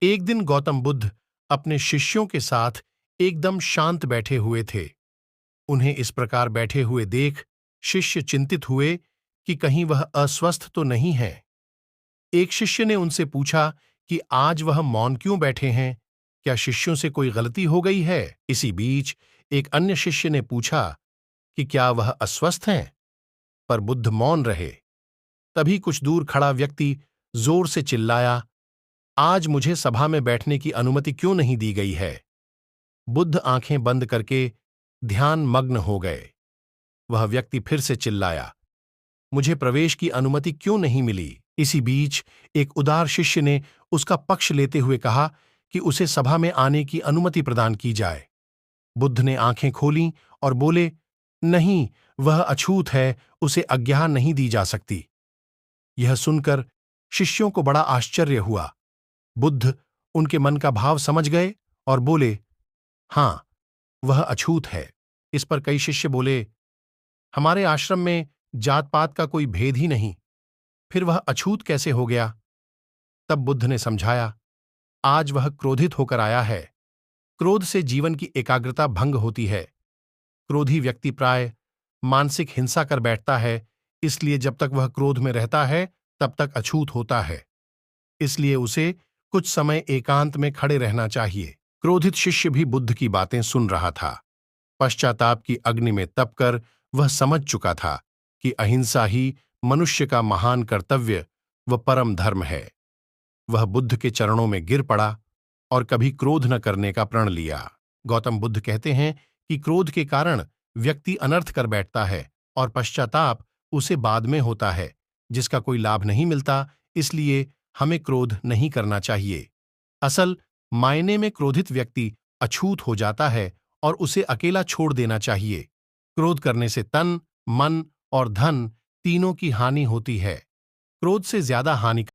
एक दिन गौतम बुद्ध अपने शिष्यों के साथ एकदम शांत बैठे हुए थे। उन्हें इस प्रकार बैठे हुए देख शिष्य चिंतित हुए कि कहीं वह अस्वस्थ तो नहीं है। एक शिष्य ने उनसे पूछा कि आज वह मौन क्यों बैठे हैं, क्या शिष्यों से कोई गलती हो गई है? इसी बीच एक अन्य शिष्य ने पूछा कि क्या वह अस्वस्थ हैं? पर बुद्ध मौन रहे। तभी कुछ दूर खड़ा व्यक्ति जोर से चिल्लाया, आज मुझे सभा में बैठने की अनुमति क्यों नहीं दी गई है? बुद्ध आंखें बंद करके ध्यान मग्न हो गए। वह व्यक्ति फिर से चिल्लाया, मुझे प्रवेश की अनुमति क्यों नहीं मिली? इसी बीच एक उदार शिष्य ने उसका पक्ष लेते हुए कहा कि उसे सभा में आने की अनुमति प्रदान की जाए। बुद्ध ने आंखें खोलीं और बोले, नहीं, वह अछूत है, उसे आज्ञा नहीं दी जा सकती। यह सुनकर शिष्यों को बड़ा आश्चर्य हुआ। बुद्ध उनके मन का भाव समझ गए और बोले, हां, वह अछूत है। इस पर कई शिष्य बोले, हमारे आश्रम में जात पात का कोई भेद ही नहीं, फिर वह अछूत कैसे हो गया? तब बुद्ध ने समझाया, आज वह क्रोधित होकर आया है। क्रोध से जीवन की एकाग्रता भंग होती है। क्रोधी व्यक्ति प्राय मानसिक हिंसा कर बैठता है, इसलिए जब तक वह क्रोध में रहता है तब तक अछूत होता है। इसलिए उसे कुछ समय एकांत में खड़े रहना चाहिए। क्रोधित शिष्य भी बुद्ध की बातें सुन रहा था। पश्चाताप की अग्नि में तपकर वह समझ चुका था कि अहिंसा ही मनुष्य का महान कर्तव्य व परम धर्म है। वह बुद्ध के चरणों में गिर पड़ा और कभी क्रोध न करने का प्रण लिया। गौतम बुद्ध कहते हैं कि क्रोध के कारण व्यक्ति अनर्थ कर बैठता है और पश्चाताप उसे बाद में होता है, जिसका कोई लाभ नहीं मिलता। इसलिए हमें क्रोध नहीं करना चाहिए। असल मायने में क्रोधित व्यक्ति अछूत हो जाता है और उसे अकेला छोड़ देना चाहिए। क्रोध करने से तन, मन और धन तीनों की हानि होती है। क्रोध से ज्यादा हानि